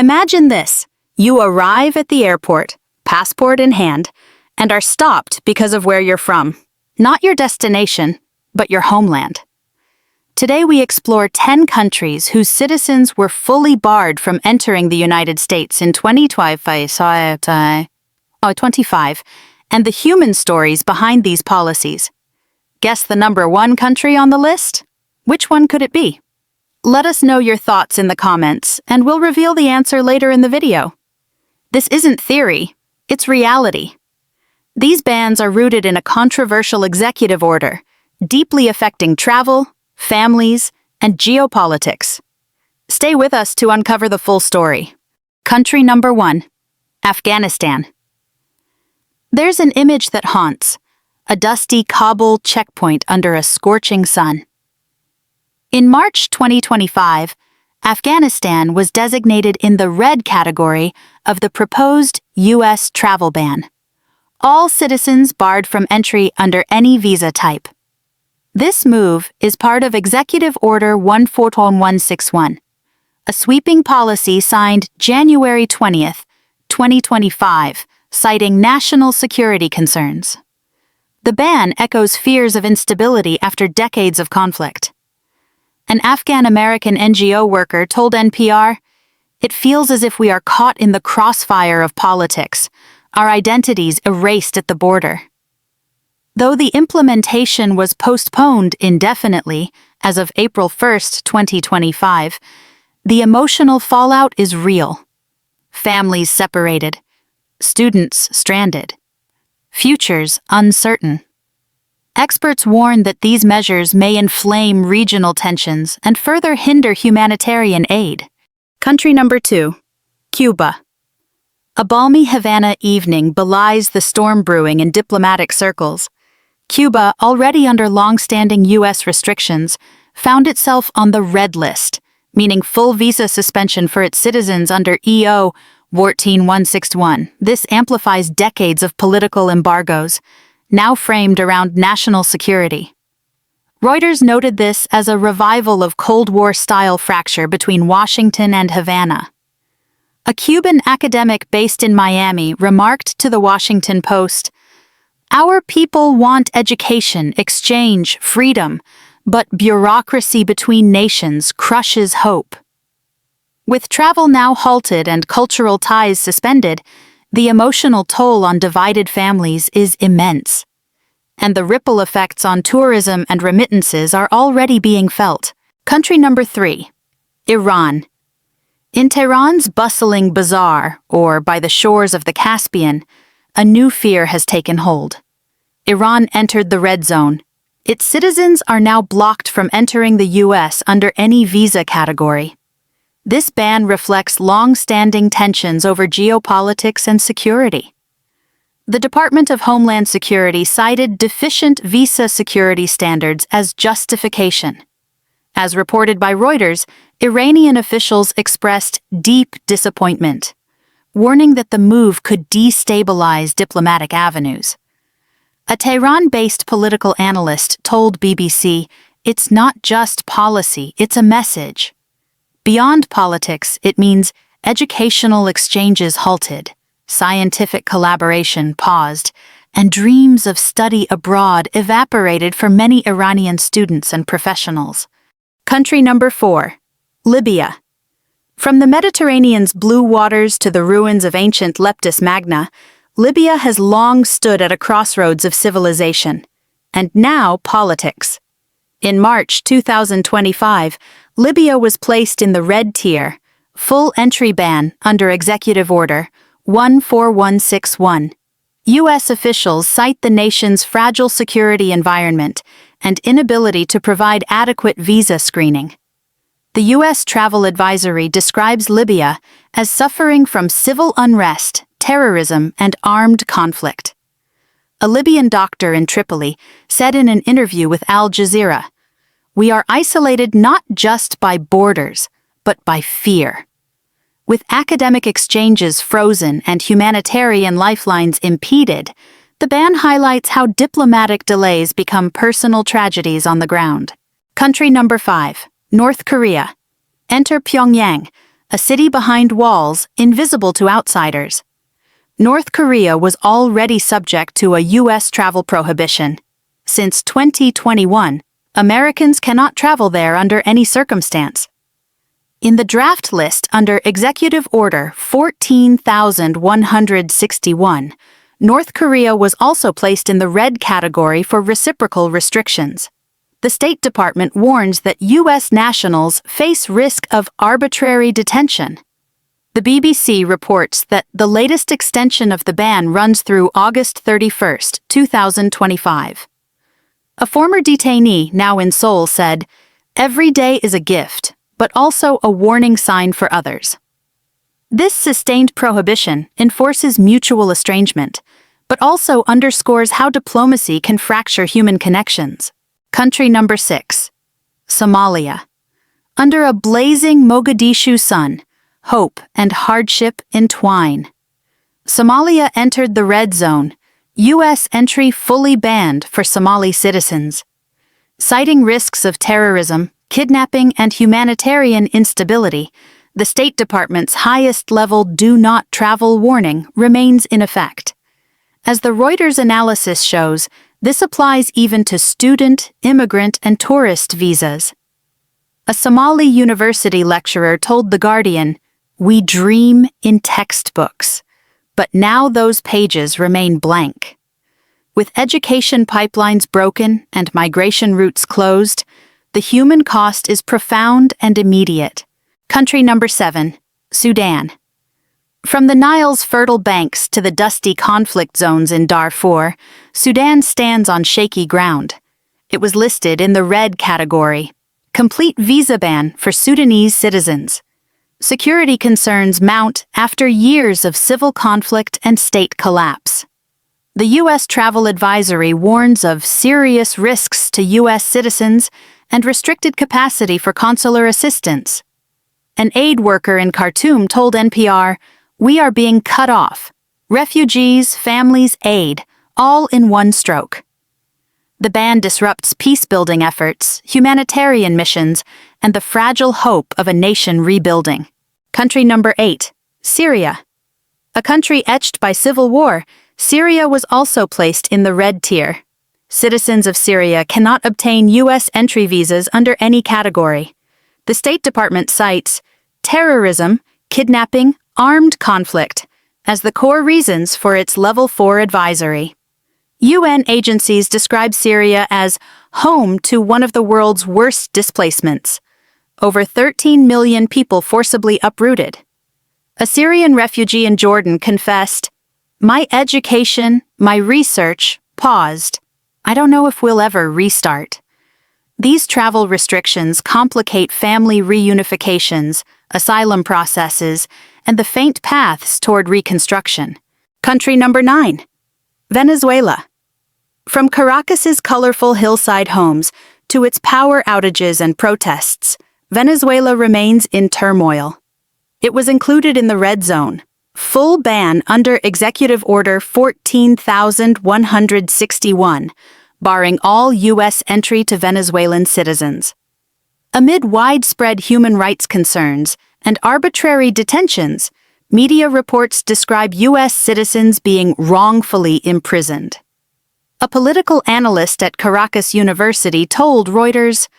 Imagine this. You arrive at the airport, passport in hand, and are stopped because of where you're from. Not your destination, but your homeland. Today we explore 10 countries whose citizens were fully barred from entering the United States in 2025, and the human stories behind these policies. Guess the number one country on the list? Which one could it be? Let us know your thoughts in the comments, and we'll reveal the answer later in the video. This isn't theory, it's reality. These bans are rooted in a controversial executive order, deeply affecting travel, families, and geopolitics. Stay with us to uncover the full story. Country number 1, Afghanistan. There's an image that haunts, a dusty Kabul checkpoint under a scorching sun. In March 2025, Afghanistan was designated in the red category of the proposed U.S. travel ban. All citizens barred from entry under any visa type. This move is part of Executive Order 14161, a sweeping policy signed January 20, 2025, citing national security concerns. The ban echoes fears of instability after decades of conflict. An Afghan-American NGO worker told NPR, "It feels as if we are caught in the crossfire of politics, our identities erased at the border." Though the implementation was postponed indefinitely as of April 1, 2025, the emotional fallout is real. Families separated, students stranded, futures uncertain. Experts warn that these measures may inflame regional tensions and further hinder humanitarian aid. Country number 2, Cuba. A balmy Havana evening belies the storm brewing in diplomatic circles. Cuba, already under long-standing U.S. restrictions, found itself on the red list, meaning full visa suspension for its citizens under EO 14161. This amplifies decades of political embargoes, now framed around national security. Reuters noted this as a revival of Cold War-style fracture between Washington and Havana. A Cuban academic based in Miami remarked to the Washington Post, "Our people want education, exchange, freedom, but bureaucracy between nations crushes hope." With travel now halted and cultural ties suspended, the emotional toll on divided families is immense. And the ripple effects on tourism and remittances are already being felt. Country number 3, Iran. In Tehran's bustling bazaar, or by the shores of the Caspian, a new fear has taken hold. Iran entered the red zone. Its citizens are now blocked from entering the U.S. under any visa category. This ban reflects long-standing tensions over geopolitics and security. The Department of Homeland Security cited deficient visa security standards as justification. As reported by Reuters, Iranian officials expressed deep disappointment, warning that the move could destabilize diplomatic avenues. A Tehran-based political analyst told BBC, "It's not just policy, it's a message." Beyond politics, it means educational exchanges halted, scientific collaboration paused, and dreams of study abroad evaporated for many Iranian students and professionals. Country number 4, Libya. From the Mediterranean's blue waters to the ruins of ancient Leptis Magna, Libya has long stood at a crossroads of civilization, and now politics. In March 2025, Libya was placed in the red tier, full entry ban under Executive Order 14161. U.S. officials cite the nation's fragile security environment and inability to provide adequate visa screening. The U.S. Travel Advisory describes Libya as suffering from civil unrest, terrorism, and armed conflict. A Libyan doctor in Tripoli said in an interview with Al Jazeera, "We are isolated not just by borders, but by fear." With academic exchanges frozen and humanitarian lifelines impeded, the ban highlights how diplomatic delays become personal tragedies on the ground. Country number 5, North Korea. Enter Pyongyang, a city behind walls, invisible to outsiders. North Korea was already subject to a U.S. travel prohibition. Since 2021, Americans cannot travel there under any circumstance. In the draft list under Executive Order 14,161, North Korea was also placed in the red category for reciprocal restrictions. The State Department warns that U.S. nationals face risk of arbitrary detention. The BBC reports that the latest extension of the ban runs through August 31, 2025. A former detainee, now in Seoul, said, "Every day is a gift, but also a warning sign for others." This sustained prohibition enforces mutual estrangement, but also underscores how diplomacy can fracture human connections. Country number 6. Somalia. Under a blazing Mogadishu sun, hope and hardship entwine. Somalia entered the red zone, U.S. entry fully banned for Somali citizens. Citing risks of terrorism, kidnapping, and humanitarian instability, the State Department's highest-level do not travel warning remains in effect. As the Reuters analysis shows, this applies even to student, immigrant, and tourist visas. A Somali university lecturer told The Guardian, "We dream in textbooks, but now those pages remain blank." With education pipelines broken and migration routes closed, the human cost is profound and immediate. Country number 7, Sudan. From the Nile's fertile banks to the dusty conflict zones in Darfur, Sudan stands on shaky ground. It was listed in the red category, complete visa ban for Sudanese citizens. Security concerns mount after years of civil conflict and state collapse. The U.S. Travel Advisory warns of serious risks to U.S. citizens and restricted capacity for consular assistance. An aid worker in Khartoum told NPR, "We are being cut off. Refugees, families, aid, all in one stroke." The ban disrupts peace-building efforts, humanitarian missions, and the fragile hope of a nation rebuilding. Country number 8, Syria. A country etched by civil war, Syria was also placed in the red tier. Citizens of Syria cannot obtain U.S. entry visas under any category. The State Department cites terrorism, kidnapping, armed conflict as the core reasons for its Level 4 advisory. UN agencies describe Syria as home to one of the world's worst displacements. Over 13 million people forcibly uprooted. A Syrian refugee in Jordan confessed, "My education, my research, paused. I don't know if we'll ever restart." These travel restrictions complicate family reunifications, asylum processes, and the faint paths toward reconstruction. Country number 9, Venezuela. From Caracas's colorful hillside homes to its power outages and protests, Venezuela remains in turmoil. It was included in the red zone, full ban under Executive Order 14,161, barring all U.S. entry to Venezuelan citizens. Amid widespread human rights concerns and arbitrary detentions, media reports describe U.S. citizens being wrongfully imprisoned. A political analyst at Caracas University told Reuters,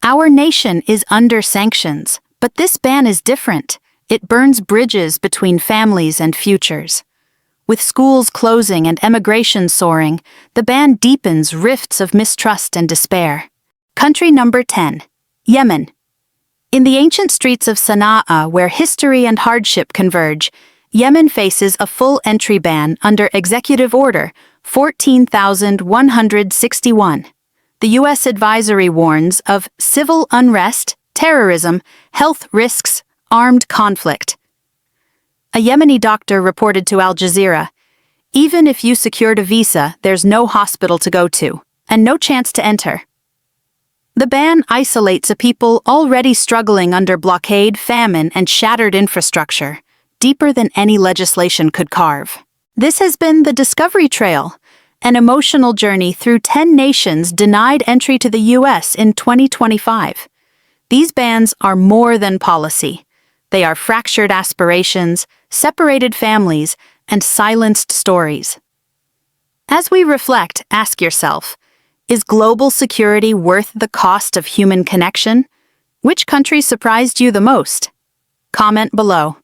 "Our nation is under sanctions, but this ban is different. It burns bridges between families and futures. With schools closing and emigration soaring, the ban deepens rifts of mistrust and despair." Country number 10, Yemen. In the ancient streets of Sana'a, where history and hardship converge, Yemen faces a full entry ban under Executive Order 14,161. The U.S. advisory warns of civil unrest, terrorism, health risks, armed conflict. A Yemeni doctor reported to Al Jazeera, "Even if you secured a visa, there's no hospital to go to, and no chance to enter." The ban isolates a people already struggling under blockade, famine, and shattered infrastructure, deeper than any legislation could carve. This has been the Discovery Trail, an emotional journey through 10 nations denied entry to the U.S. in 2025. These bans are more than policy. They are fractured aspirations, separated families, and silenced stories. As we reflect, ask yourself, is global security worth the cost of human connection? Which country surprised you the most? Comment below.